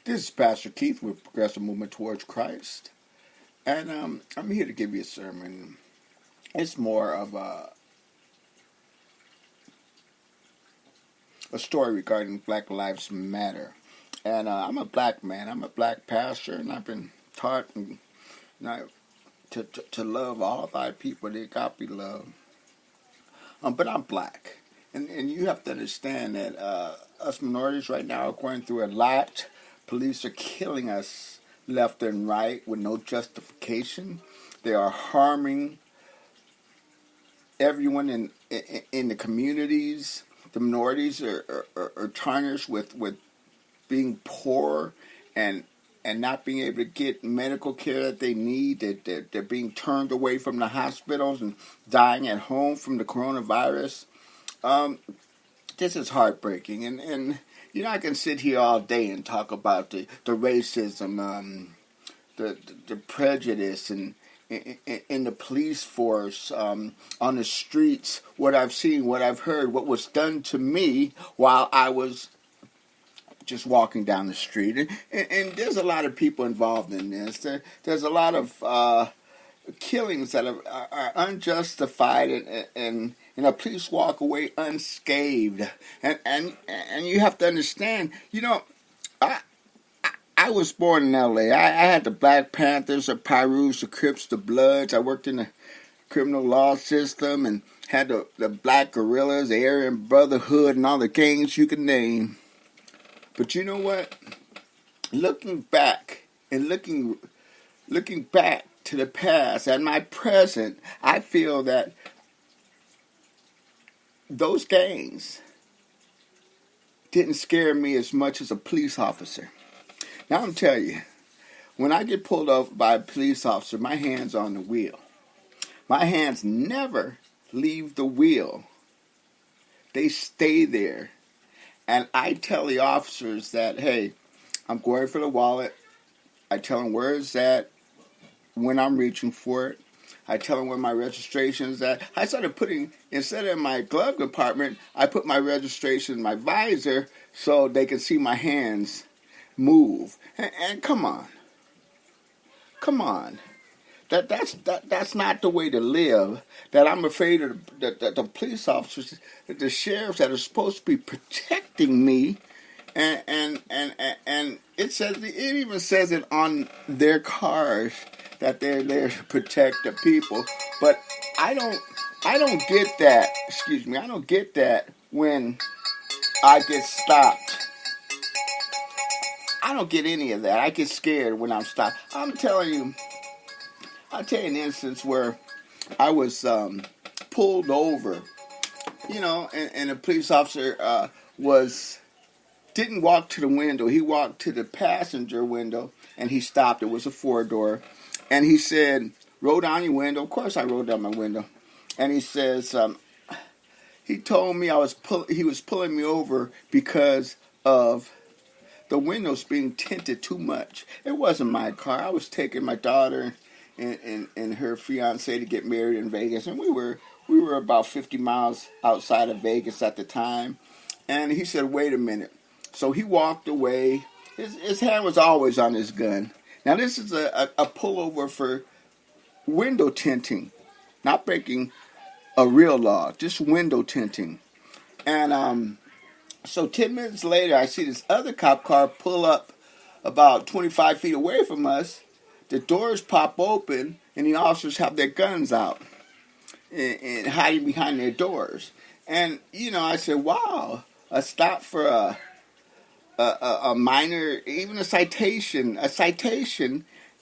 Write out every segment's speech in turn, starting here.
This is Pastor Keith with Progressive Movement Towards Christ, and I'm here to give you a sermon. It's more of a story regarding Black Lives Matter, and I'm a black man. I'm a black pastor, and I've been taught to love all thy people. They got to be loved. But I'm black, and you have to understand that us minorities right now are going through a lot. Police are killing us left and right with no justification. They are harming everyone in the communities. The minorities are tarnished with being poor and not being able to get medical care that they need. They're being turned away from the hospitals and dying at home from the coronavirus. This is heartbreaking, and I can sit here all day and talk about the racism, the prejudice, and in the police force, on the streets, what I've seen, what I've heard, what was done to me while I was just walking down the street. And there's a lot of people involved in this. There's a lot of killings that are unjustified, and police walk away unscathed. And you have to understand, I was born in L.A. I had the Black Panthers, the Pyrus, the Crips, the Bloods. I worked in the criminal law system and had the Black Guerrillas, the Aryan Brotherhood, and all the gangs you can name. But you know what? Looking back and looking back to the past and my present, I feel that those gangs didn't scare me as much as a police officer. Now I'm telling you, when I get pulled over by a police officer, my hand's on the wheel. My hands never leave the wheel. They stay there. And I tell the officers that, hey, I'm going for the wallet. I tell them where it's at when I'm reaching for it. I tell them where my registration is at. I started putting, instead of my glove compartment, I put my registration in my visor so they can see my hands move. And come on. That's not the way to live. That I'm afraid of the police officers, the sheriffs that are supposed to be protecting me, and it even says it on their cars that they're there to protect the people. But I don't get that. Excuse me, I don't get that when I get stopped. I don't get any of that. I get scared when I'm stopped. I'll tell you an instance where I was pulled over, and a police officer didn't walk to the window. He walked to the passenger window, and he stopped. It was a 4-door. And he said, roll down your window. Of course I rolled down my window. And he says, he told me he was pulling me over because of the windows being tinted too much. It wasn't my car. I was taking my daughter and her fiance to get married in Vegas, and we were about 50 miles outside of Vegas at the time. And he said, wait a minute. So he walked away. His hand was always on his gun. Now this is a pullover for window tinting, not breaking a real law, just window tinting. And so 10 minutes later, I see this other cop car pull up about 25 feet away from us. The doors pop open, and the officers have their guns out and hiding behind their doors. And, I said, wow, a stop for a minor, even a citation,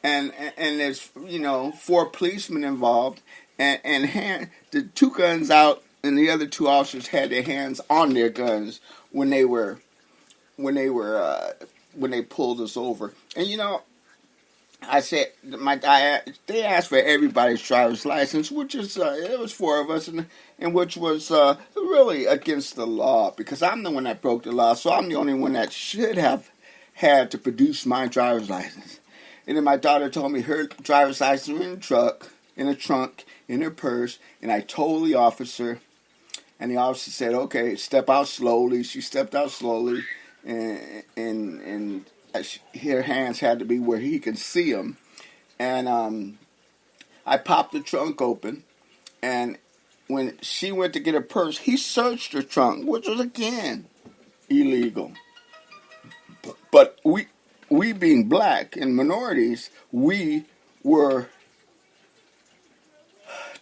and there's, 4 policemen involved, and the 2 guns out, and the other 2 officers had their hands on their guns when they pulled us over. And I said, they asked for everybody's driver's license, which is it was 4 of us, and which was really against the law, because I'm the one that broke the law, so I'm the only one that should have had to produce my driver's license. And then my daughter told me her driver's license was in a trunk, in her purse, and I told the officer, and the officer said, okay, step out slowly. She stepped out slowly, and her hands had to be where he could see them. And I popped the trunk open, and when she went to get her purse, he searched her trunk, which was again illegal. But we being black and minorities, we were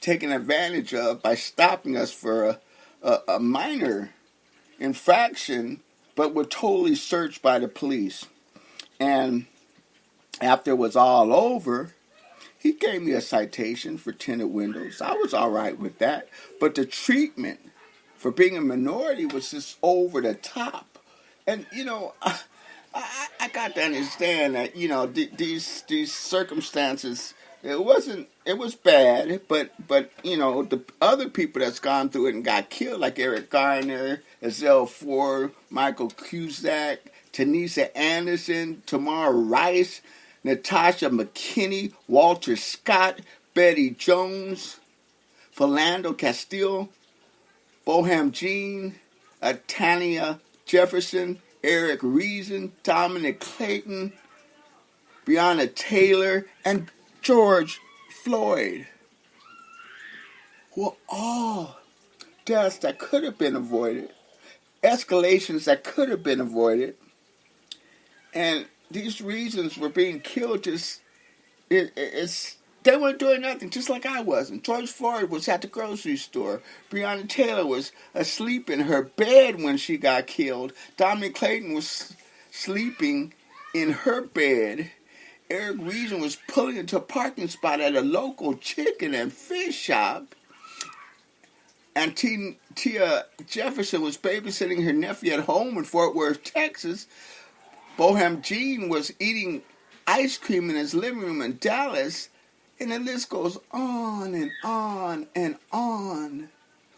taken advantage of by stopping us for a minor infraction, but were totally searched by the police. And after it was all over, he gave me a citation for tinted windows. I was all right with that. But the treatment for being a minority was just over the top. And, I got to understand that, these circumstances, it was bad, but the other people that's gone through it and got killed, like Eric Garner, Ezell Ford, Michael Cusack, Tanisa Anderson, Tamar Rice, Natasha McKinney, Walter Scott, Betty Jones, Philando Castile, Boham Jean, Tania Jefferson, Eric Reason, Dominic Clayton, Breonna Taylor, and George Floyd were all deaths that could have been avoided, escalations that could have been avoided, and these reasons were being killed. They weren't doing nothing, just like I wasn't. George Floyd was at the grocery store. Breonna Taylor was asleep in her bed when she got killed. Dominic Clayton was sleeping in her bed. Eric Reason was pulling into a parking spot at a local chicken and fish shop. And Tia Jefferson was babysitting her nephew at home in Fort Worth, Texas. Boham Jean was eating ice cream in his living room in Dallas. And the list goes on and on and on.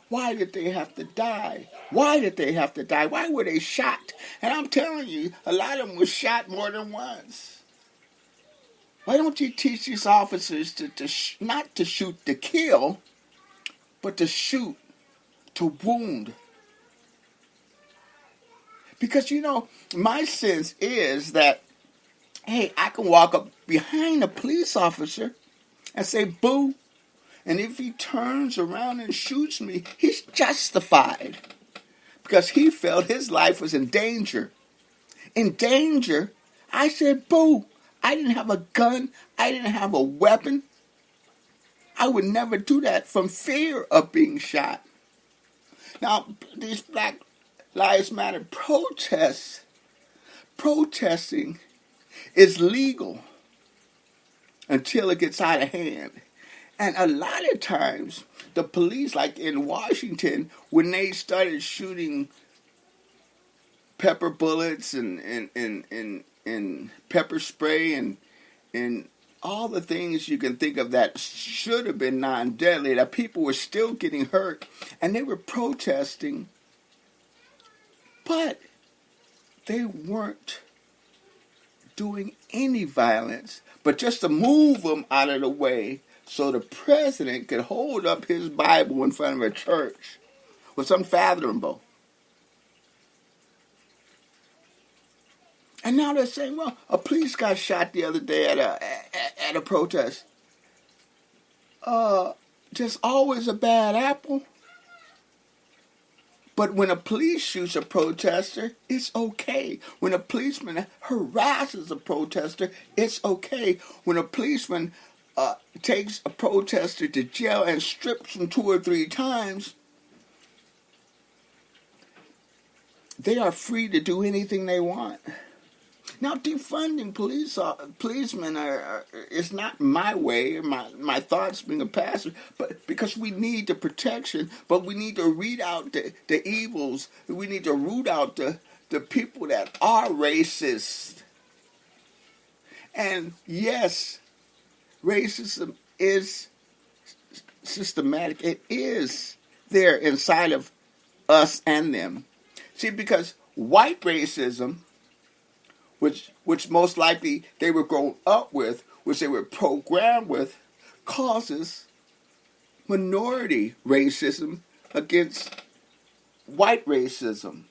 Why did they have to die? Why did they have to die? Why were they shot? And I'm telling you, a lot of them were shot more than once. Why don't you teach these officers not to shoot to kill, but to shoot to wound? Because, my sense is that, hey, I can walk up behind a police officer and say, boo. And if he turns around and shoots me, he's justified. Because he felt his life was in danger. In danger, I said, boo. I didn't have a gun. I didn't have a weapon. I would never do that from fear of being shot. Now, these Black Lives Matter protesting is legal until it gets out of hand. And a lot of times, the police, like in Washington, when they started shooting pepper bullets and pepper spray and all the things you can think of that should have been non-deadly, that people were still getting hurt, and they were protesting, but they weren't doing any violence, but just to move them out of the way so the president could hold up his Bible in front of a church was unfathomable. And now they're saying, well, a police got shot the other day at a protest. Just always a bad apple. But when a police shoots a protester, it's okay. When a policeman harasses a protester, it's okay. When a policeman takes a protester to jail and strips him 2 or 3 times, they are free to do anything they want. Now, defunding policemen is not my way, my thoughts being a pastor, but because we need the protection, but we need to weed out the evils. We need to root out the people that are racist. And yes, racism is systematic. It is there inside of us and them. See, because white racism, which most likely they were grown up with, which they were programmed with, causes minority racism against white racism.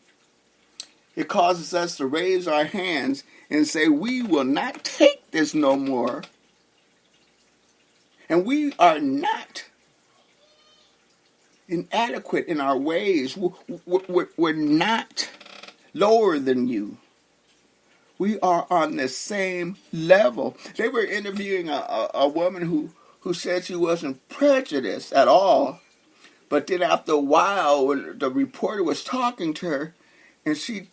It causes us to raise our hands and say, we will not take this no more. And we are not inadequate in our ways. We're not lower than you. We are on the same level. They were interviewing a woman who said she wasn't prejudiced at all. But then after a while, when the reporter was talking to her, and she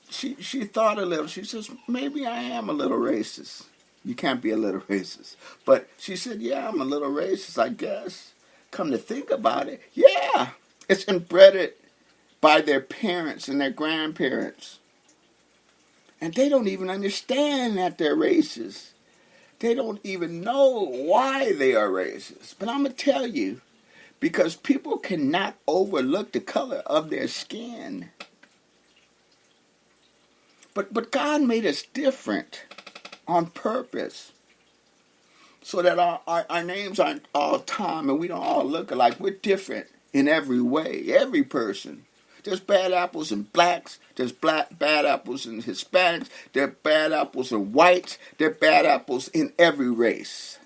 thought a little, she says, maybe I am a little racist. You can't be a little racist. But she said, yeah, I'm a little racist, I guess. Come to think about it, yeah. It's inbred by their parents and their grandparents. And they don't even understand that they're racist. They don't even know why they are racist. But I'm going to tell you, because people cannot overlook the color of their skin. But God made us different on purpose. So that our names aren't all Tom and we don't all look alike. We're different in every way, every person. There's bad apples in blacks. There's bad apples in Hispanics. There are bad apples in whites. There are bad apples in every race.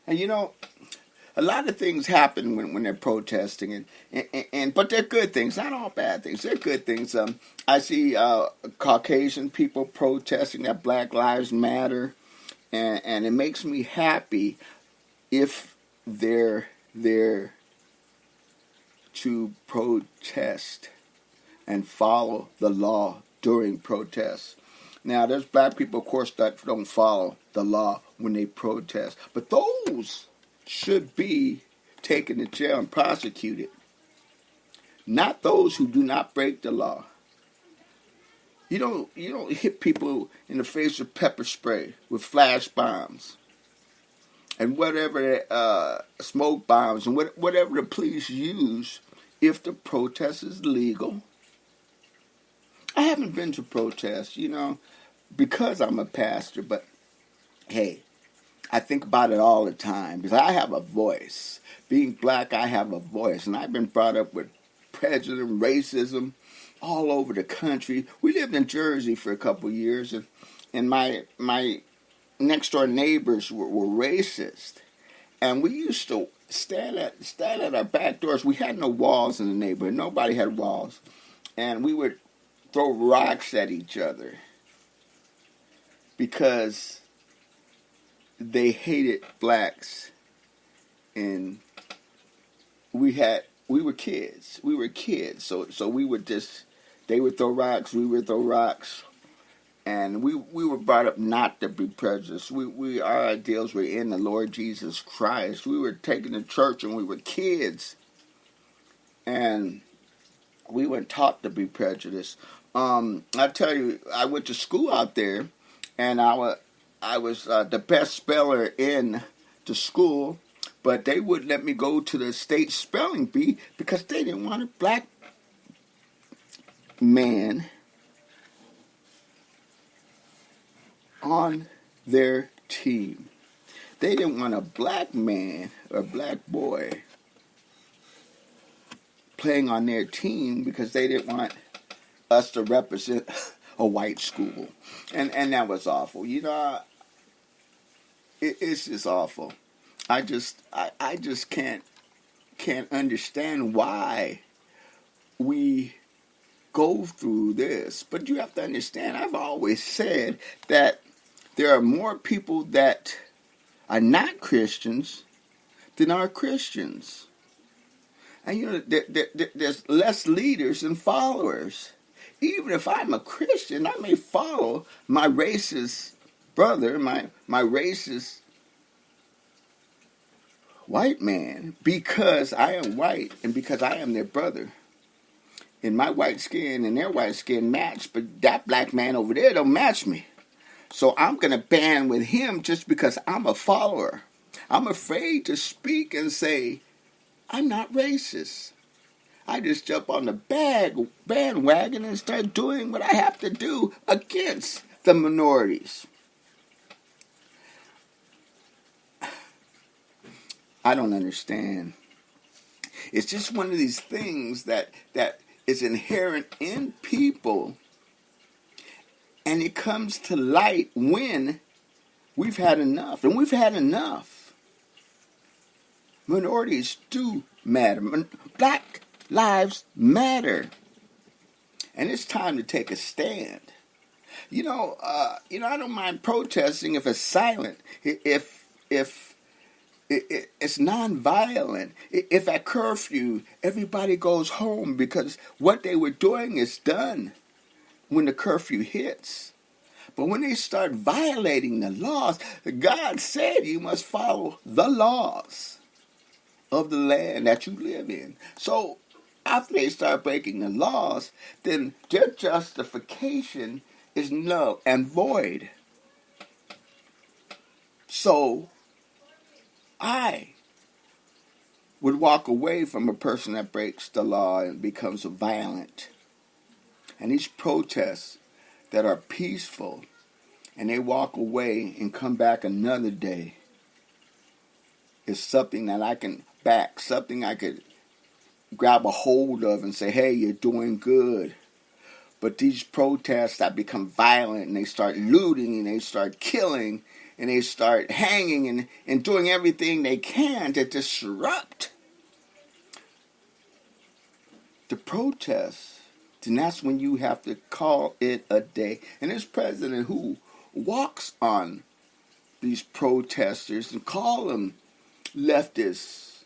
And you know, a lot of things happen when they're protesting, but they're good things, not all bad things. They're good things. I see Caucasian people protesting that Black Lives Matter, and it makes me happy if they're there to protest and follow the law during protests. Now, there's black people, of course, that don't follow the law when they protest, but those should be taken to jail and prosecuted, not those who do not break the law. You don't hit people in the face with pepper spray, with flash bombs, and whatever smoke bombs, and whatever the police use if the protest is legal. I haven't been to protests, because I'm a pastor, but hey, I think about it all the time because I have a voice. Being black, I have a voice, and I've been brought up with prejudice and racism all over the country. We lived in Jersey for a couple of years, and my next door neighbors were racist, and we used to stand at our back doors. We had no walls in the neighborhood. Nobody had walls, and we would throw rocks at each other because they hated blacks, and we were kids. So we would they would throw rocks, we would throw rocks, and we were brought up not to be prejudiced. Our ideals were in the Lord Jesus Christ. We were taken to church when we were kids, and we weren't taught to be prejudiced. I tell you, I went to school out there, and I was the best speller in the school, but they wouldn't let me go to the state spelling bee because they didn't want a black man on their team. They didn't want a black man or a black boy playing on their team because they didn't want us to represent a white school. And that was awful. It's just awful. I just can't understand why we go through this. But you have to understand, I've always said that there are more people that are not Christians than are Christians. And there's less leaders than followers. Even if I'm a Christian, I may follow my racist brother, my racist white man, because I am white and because I am their brother. And my white skin and their white skin match, but that black man over there don't match me. So I'm going to band with him just because I'm a follower. I'm afraid to speak and say, I'm not racist. I just jump on the bandwagon and start doing what I have to do against the minorities. I don't understand. It's just one of these things that is inherent in people, and it comes to light when we've had enough. And we've had enough. Minorities do matter. Black lives matter. And it's time to take a stand. I don't mind protesting if it's silent, if it's nonviolent. If at curfew everybody goes home because what they were doing is done when the curfew hits. But when they start violating the laws, God said you must follow the laws of the land that you live in. So after they start breaking the laws, then their justification is null and void. So I would walk away from a person that breaks the law and becomes violent. And these protests that are peaceful, and they walk away and come back another day, is something that I can back, something I could grab a hold of and say, hey, you're doing good. But these protests that become violent, and they start looting, and they start killing, and they start hanging and doing everything they can to disrupt the protests, then that's when you have to call it a day. And this president who walks on these protesters and call them leftists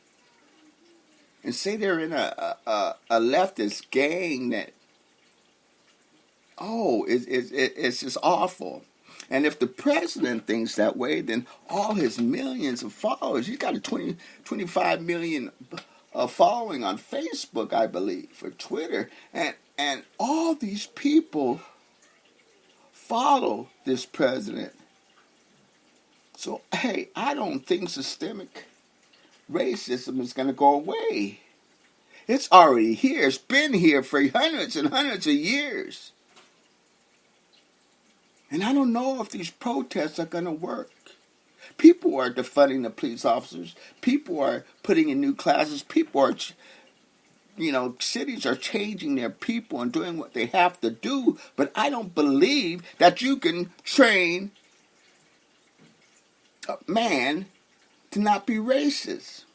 and say they're in a leftist gang that, it's just awful. And if the president thinks that way, then all his millions of followers, he's got a 25 million following on Facebook, I believe, or Twitter, and all these people follow this president. So, hey, I don't think systemic racism is going to go away. It's already here. It's been here for hundreds and hundreds of years. And I don't know if these protests are going to work. People are defunding the police officers. People are putting in new classes. People are, cities are changing their people and doing what they have to do. But I don't believe that you can train a man to not be racist.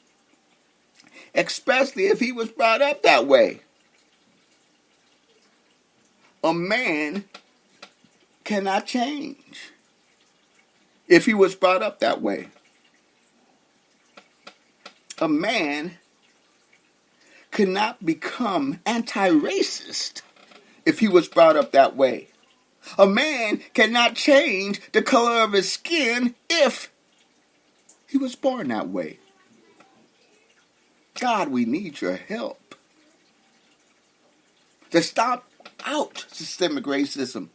Especially if he was brought up that way. A man cannot change if he was brought up that way. A man cannot become anti-racist if he was brought up that way. A man cannot change the color of his skin if he was born that way. God, we need your help to stop out systemic racism.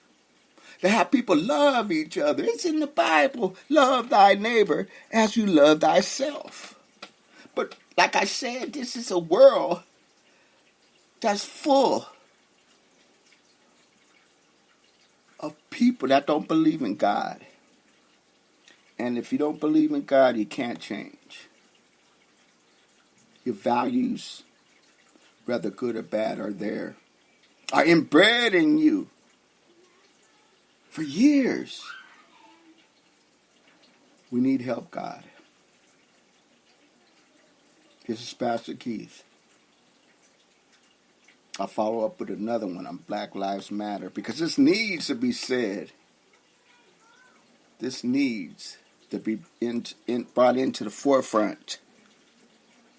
To have people love each other. It's in the Bible. Love thy neighbor as you love thyself. But like I said, this is a world that's full of people that don't believe in God. And if you don't believe in God, you can't change. Your values, whether good or bad, are inbred in you. For years. We need help, God. This is Pastor Keith. I'll follow up with another one on Black Lives Matter because this needs to be said. This needs to be brought into the forefront.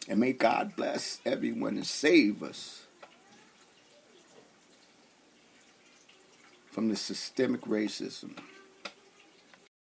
And may God bless everyone and save us from the systemic racism.